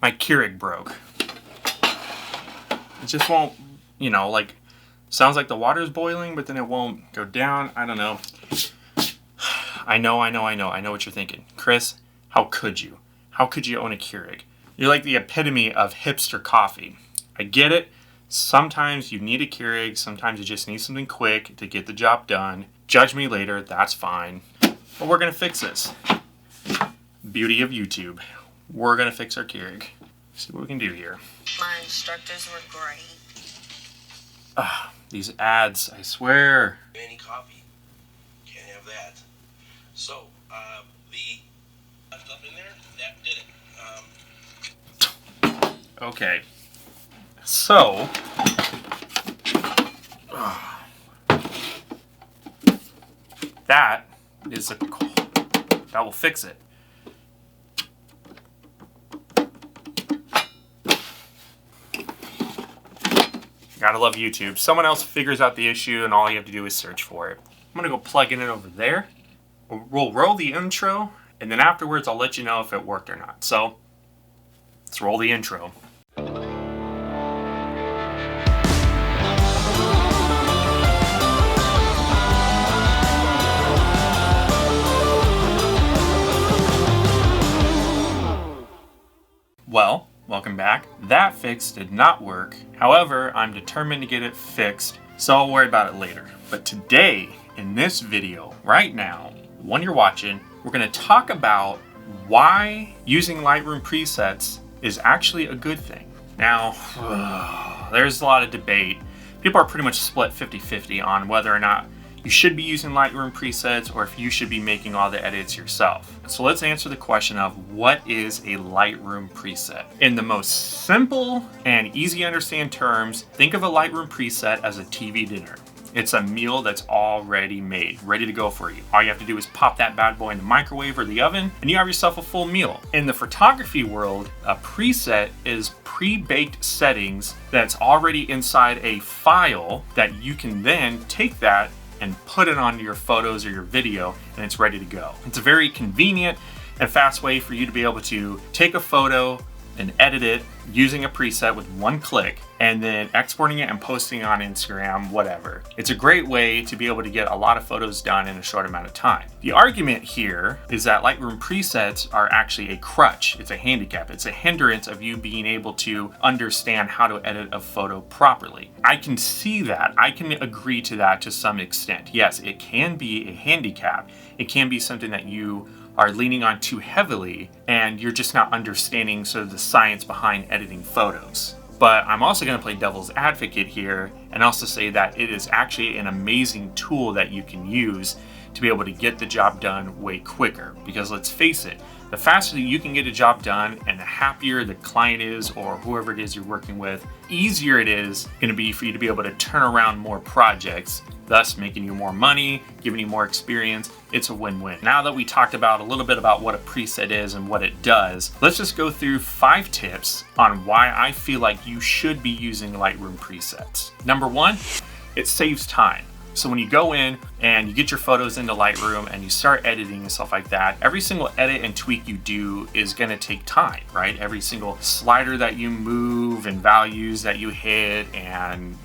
my Keurig broke. It just won't, you know, like, sounds like the water's boiling, but then it won't go down. I don't know. I know what you're thinking. Chris, how could you? How could you own a Keurig? You're like the epitome of hipster coffee. I get it. Sometimes you need a Keurig. Sometimes you just need something quick to get the job done. Judge me later. That's fine. But we're going to fix this. Beauty of YouTube. We're going to fix our Keurig. See what we can do here. My instructors were great. These ads, I swear. Any coffee. Can't have that. So, the left up in there, that did it. Okay. So, that will fix it. Gotta love YouTube. Someone else figures out the issue and all you have to do is search for it. I'm gonna go plug in it over there. We'll roll the intro and then afterwards I'll let you know if it worked or not. So, let's roll the intro. Well, welcome back. That fix did not work. However, I'm determined to get it fixed, so I'll worry about it later. But today, in this video, right now, the one you're watching, we're going to talk about why using Lightroom presets is actually a good thing. Now, there's a lot of debate. People are pretty much split 50-50 on whether or not you should be using Lightroom presets or if you should be making all the edits yourself. So let's answer the question of what is a Lightroom preset? In the most simple and easy to understand terms, think of a Lightroom preset as a TV dinner. It's a meal that's already made, ready to go for you. All you have to do is pop that bad boy in the microwave or the oven and you have yourself a full meal. In the photography world, a preset is pre-baked settings that's already inside a file that you can then take that and put it onto your photos or your video and it's ready to go. It's a very convenient and fast way for you to be able to take a photo and edit it using a preset with one click and then exporting it and posting it on Instagram, whatever. It's a great way to be able to get a lot of photos done in a short amount of time. The argument here is that Lightroom presets are actually a crutch. It's a handicap. It's a hindrance of you being able to understand how to edit a photo properly. I can see that. I can agree to that to some extent. Yes, it can be a handicap. It can be something that you are leaning on too heavily and you're just not understanding sort of the science behind editing photos. But I'm also going to play devil's advocate here and also say that it is actually an amazing tool that you can use to be able to get the job done way quicker. Because let's face it, the faster that you can get a job done and the happier the client is or whoever it is you're working with, easier it is going to be for you to be able to turn around more projects, thus making you more money, giving you more experience. It's a win-win. Now that we talked about a little bit about what a preset is and what it does, let's just go through 5 tips on why I feel like you should be using Lightroom presets. Number 1, it saves time. So when you go in and you get your photos into Lightroom and you start editing and stuff like that, every single edit and tweak you do is gonna take time, right? Every single slider that you move and values that you hit and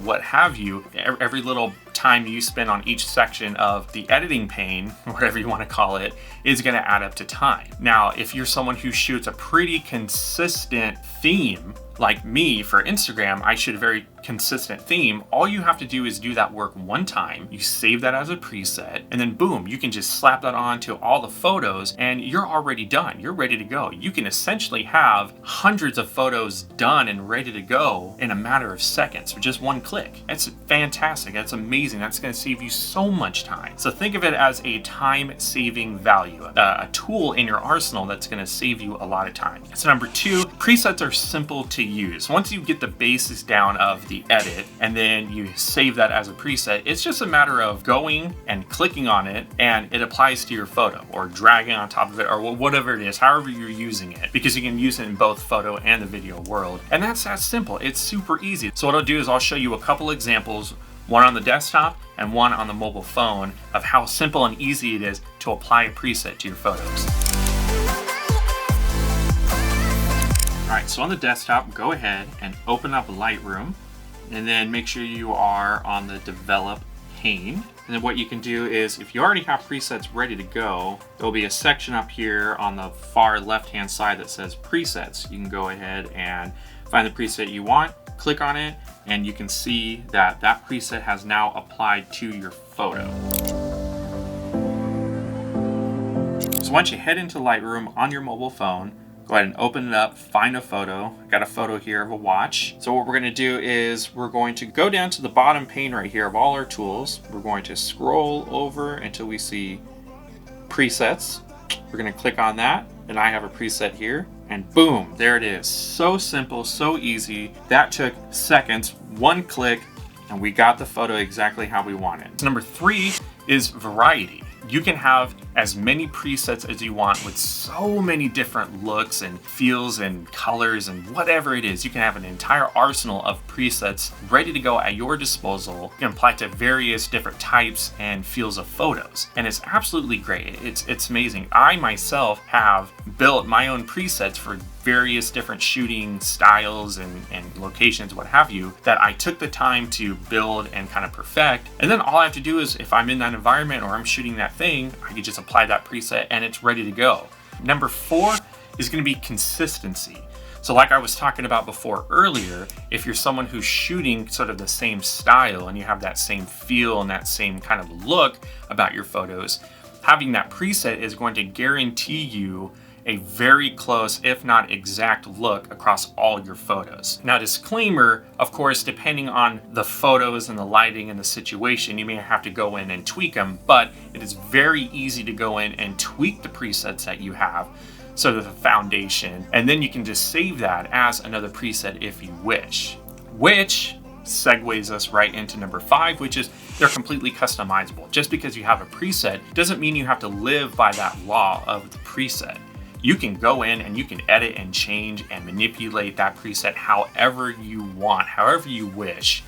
what have you, every little time you spend on each section of the editing pane, whatever you want to call it, is going to add up to time. Now, if you're someone who shoots a pretty consistent theme, like me for Instagram, I shoot a very consistent theme. All you have to do is do that work one time. You save that as a preset, and then boom, you can just slap that onto all the photos and you're already done. You're ready to go. You can essentially have hundreds of photos done and ready to go in a matter of seconds with just one click. That's fantastic. That's amazing. That's going to save you so much time. So think of it as a time-saving value, a tool in your arsenal that's going to save you a lot of time. So number 2, presets are simple to use. Once you get the basics down of the edit and then you save that as a preset, it's just a matter of going and clicking on it and it applies to your photo or dragging on top of it or whatever it is, however you're using it, because you can use it in both photo and the video world. And that's that simple. It's super easy. So what I'll do is I'll show you a couple examples, one on the desktop and one on the mobile phone, of how simple and easy it is to apply a preset to your photos. Alright, so on the desktop, go ahead and open up Lightroom, and then make sure you are on the develop pane. And then what you can do is, if you already have presets ready to go, there'll be a section up here on the far left-hand side that says presets. You can go ahead and find the preset you want, click on it, and you can see that that preset has now applied to your photo. So once you head into Lightroom on your mobile phone, go ahead and open it up, find a photo. I got a photo here of a watch. So what we're gonna do is we're going to go down to the bottom pane right here of all our tools. We're going to scroll over until we see presets. We're gonna click on that, and I have a preset here, and boom, there it is. So simple, so easy. That took seconds, one click, and we got the photo exactly how we wanted. Number 3 is variety. You can have as many presets as you want with so many different looks and feels and colors and whatever it is. You can have an entire arsenal of presets ready to go at your disposal. You can apply to various different types and feels of photos. And it's absolutely great. It's amazing. I myself have built my own presets for various different shooting styles and locations, what have you, that I took the time to build and kind of perfect. And then all I have to do is, if I'm in that environment or I'm shooting that thing, I can just apply that preset and it's ready to go. Number 4 is going to be consistency. So like I was talking about before earlier, if you're someone who's shooting sort of the same style and you have that same feel and that same kind of look about your photos, having that preset is going to guarantee you a very close, if not exact, look across all your photos. Now, disclaimer, of course, depending on the photos and the lighting and the situation, you may have to go in and tweak them, but it is very easy to go in and tweak the presets that you have, sort of the foundation, and then you can just save that as another preset if you wish. Which segues us right into number 5, which is they're completely customizable. Just because you have a preset doesn't mean you have to live by that law of the preset. You can go in and you can edit and change and manipulate that preset however you want, however you wish.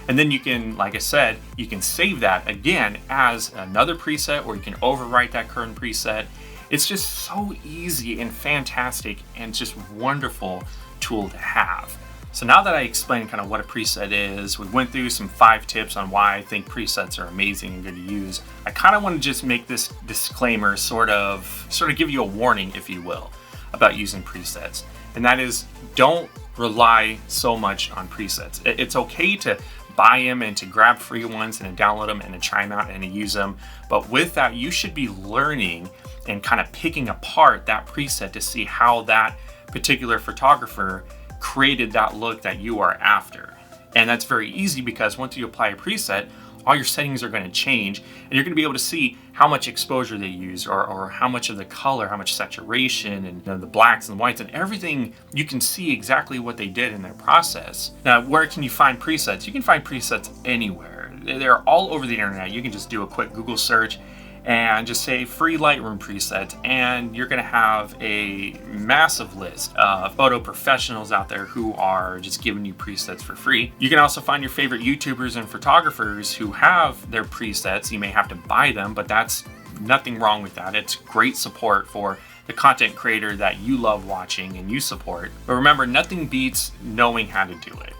And then you can, like I said, you can save that again as another preset, or you can overwrite that current preset. It's just so easy and fantastic and just wonderful tool to have. So now that I explained kind of what a preset is, we went through some 5 tips on why I think presets are amazing and good to use. I kind of want to just make this disclaimer, sort of give you a warning, if you will, about using presets. And that is, don't rely so much on presets. It's okay to buy them and to grab free ones and to download them and to try them out and to use them. But with that, you should be learning and kind of picking apart that preset to see how that particular photographer created that look that you are after. And that's very easy because once you apply a preset, all your settings are going to change, and you're going to be able to see how much exposure they use, or how much of the color, how much saturation, and the blacks and whites and everything. You can see exactly what they did in their process. Now, where can you find presets? You can find presets anywhere. They're all over the internet. You can just do a quick Google search and just say free Lightroom presets, and you're gonna have a massive list of photo professionals out there who are just giving you presets for free. You can also find your favorite YouTubers and photographers who have their presets. You may have to buy them, but that's nothing wrong with that. It's great support for the content creator that you love watching and you support. But remember, nothing beats knowing how to do it.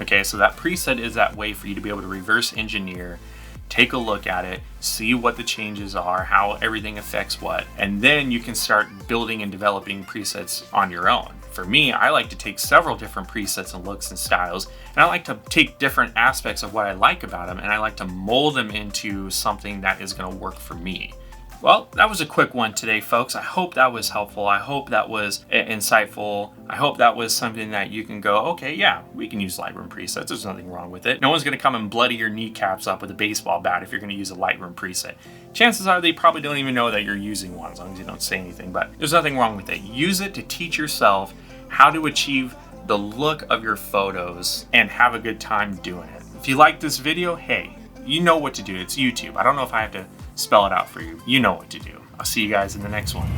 Okay, so that preset is that way for you to be able to reverse engineer, take a look at it, see what the changes are, how everything affects what, and then you can start building and developing presets on your own. For me, I like to take several different presets and looks and styles, and I like to take different aspects of what I like about them, and I like to mold them into something that is going to work for me. Well, that was a quick one today, folks. I hope that was helpful. I hope that was insightful. I hope that was something that you can go, okay, yeah, we can use Lightroom presets. There's nothing wrong with it. No one's going to come and bloody your kneecaps up with a baseball bat if you're going to use a Lightroom preset. Chances are they probably don't even know that you're using one, as long as you don't say anything, but there's nothing wrong with it. Use it to teach yourself how to achieve the look of your photos and have a good time doing it. If you like this video, hey, you know what to do. It's YouTube. I don't know if I have to spell it out for you. You know what to do. I'll see you guys in the next one.